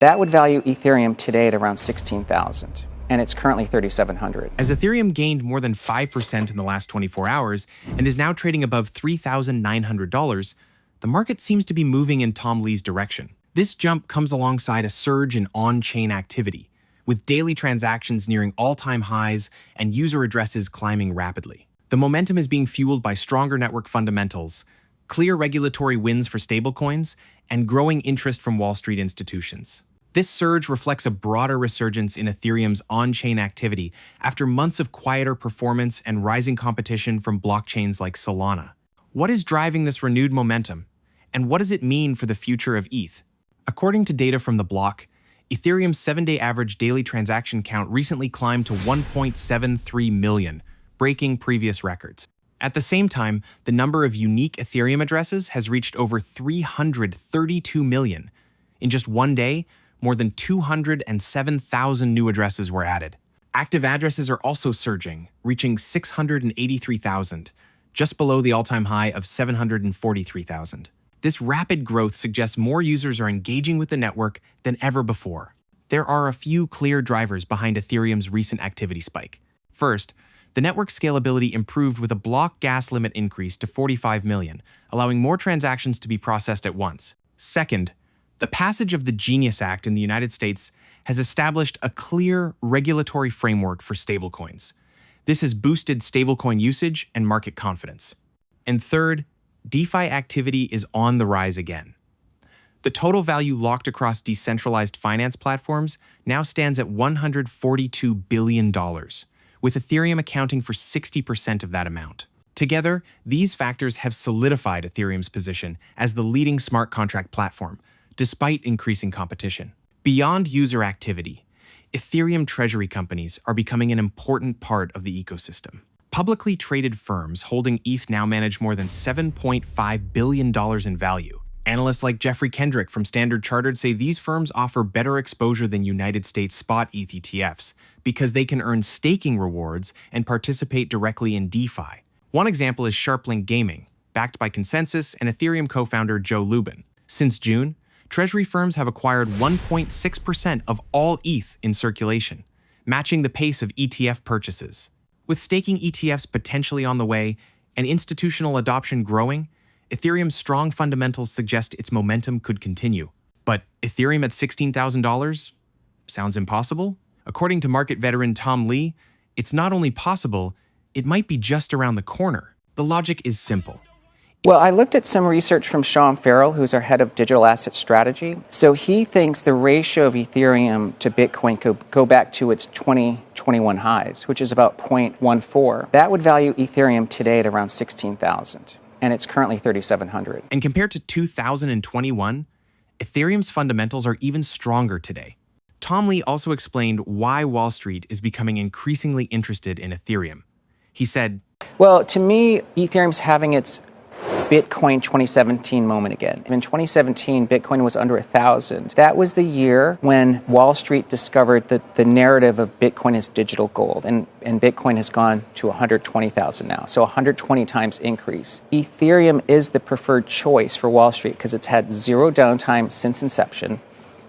That would value Ethereum today at around 16,000, and it's currently 3,700. As Ethereum gained more than 5% in the last 24 hours and is now trading above $3,900, the market seems to be moving in Tom Lee's direction. This jump comes alongside a surge in on-chain activity, with daily transactions nearing all-time highs and user addresses climbing rapidly. The momentum is being fueled by stronger network fundamentals, clear regulatory wins for stablecoins, and growing interest from Wall Street institutions. This surge reflects a broader resurgence in Ethereum's on-chain activity after months of quieter performance and rising competition from blockchains like Solana. What is driving this renewed momentum, and what does it mean for the future of ETH? According to data from The Block, Ethereum's 7-day average daily transaction count recently climbed to 1.73 million, breaking previous records. At the same time, the number of unique Ethereum addresses has reached over 332 million. In just one day, more than 207,000 new addresses were added. Active addresses are also surging, reaching 683,000, just below the all-time high of 743,000. This rapid growth suggests more users are engaging with the network than ever before. There are a few clear drivers behind Ethereum's recent activity spike. First, the network scalability improved with a block gas limit increase to 45 million, allowing more transactions to be processed at once. Second, the passage of the Genius Act in the United States has established a clear regulatory framework for stablecoins. This has boosted stablecoin usage and market confidence. And third, DeFi activity is on the rise again. The total value locked across decentralized finance platforms now stands at $142 billion, with Ethereum accounting for 60% of that amount. Together, these factors have solidified Ethereum's position as the leading smart contract platform, despite increasing competition. Beyond user activity, Ethereum treasury companies are becoming an important part of the ecosystem. Publicly traded firms holding ETH now manage more than $7.5 billion in value. Analysts like Jeffrey Kendrick from Standard Chartered say these firms offer better exposure than United States spot ETH ETFs because they can earn staking rewards and participate directly in DeFi. One example is Sharplink Gaming, backed by Consensus and Ethereum co-founder Joe Lubin. Since June, treasury firms have acquired 1.6% of all ETH in circulation, matching the pace of ETF purchases. With staking ETFs potentially on the way and institutional adoption growing, Ethereum's strong fundamentals suggest its momentum could continue. But Ethereum at $16,000? Sounds impossible? According to market veteran Tom Lee, it's not only possible, it might be just around the corner. The logic is simple. Well, I looked at some research from Sean Farrell, who's our head of digital asset strategy. So he thinks the ratio of Ethereum to Bitcoin could go back to its 2021 highs, which is about 0.14. That would value Ethereum today at around 16,000, and it's currently 3,700. And compared to 2021, Ethereum's fundamentals are even stronger today. Tom Lee also explained why Wall Street is becoming increasingly interested in Ethereum. He said, well, to me, Ethereum's having its Bitcoin 2017 moment again. In 2017, Bitcoin was under 1,000. That was the year when Wall Street discovered that the narrative of Bitcoin is digital gold, and Bitcoin has gone to 120,000 now, so 120 times increase. Ethereum is the preferred choice for Wall Street because it's had zero downtime since inception,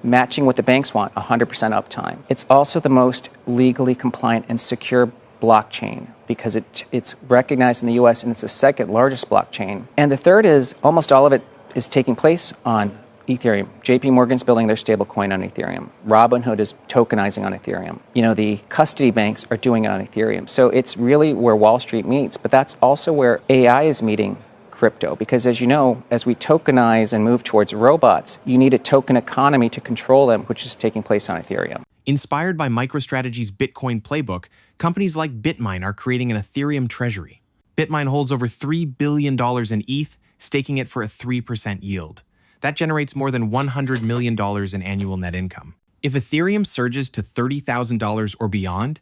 matching what the banks want, 100% uptime. It's also the most legally compliant and secure blockchain because it's recognized in the US and it's the second largest blockchain. And the third is almost all of it is taking place on Ethereum. JP Morgan's building their stablecoin on Ethereum. Robinhood is tokenizing on Ethereum. You know, the custody banks are doing it on Ethereum. So it's really where Wall Street meets, but that's also where AI is meeting crypto, because as you know, as we tokenize and move towards robots, you need a token economy to control them, which is taking place on Ethereum. Inspired by MicroStrategy's Bitcoin playbook, companies like Bitmine are creating an Ethereum treasury. Bitmine holds over $3 billion in ETH, staking it for a 3% yield. That generates more than $100 million in annual net income. If Ethereum surges to $30,000 or beyond,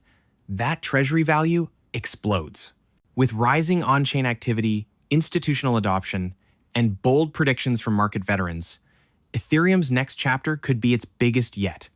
that treasury value explodes. With rising on-chain activity, institutional adoption, and bold predictions from market veterans, Ethereum's next chapter could be its biggest yet.